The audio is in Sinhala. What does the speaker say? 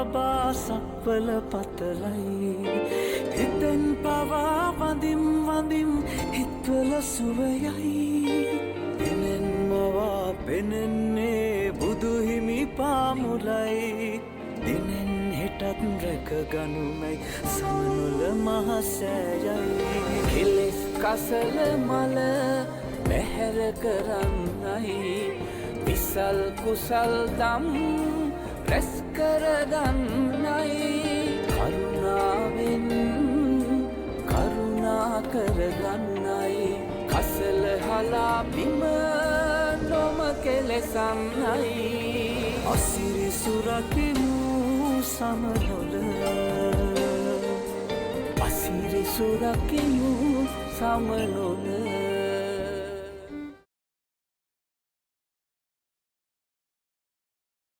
ලබා සක්වල පතලයි හිතෙන් පවා වඳිම් වඳිම් හිත්වල සුවයයි එනෙන් මවා පෙනෙන්නේ බුදුහිමි පාමුලයි දිනෙන් හෙටත් රැකගනුමයි සමනුල මහසෑයයි කෙලෙස් කසල මල පැහැර කරන්නයි විසල් කුසල් දම් රැස් කරගන්නයි කරුණාවෙන් කරුණා කරගන්නයි කසල හලා බිම නොම කෙලෙසන්නයි අසිරි සුරකිමු සමනොල අසිරි සුරකිමු සමනොල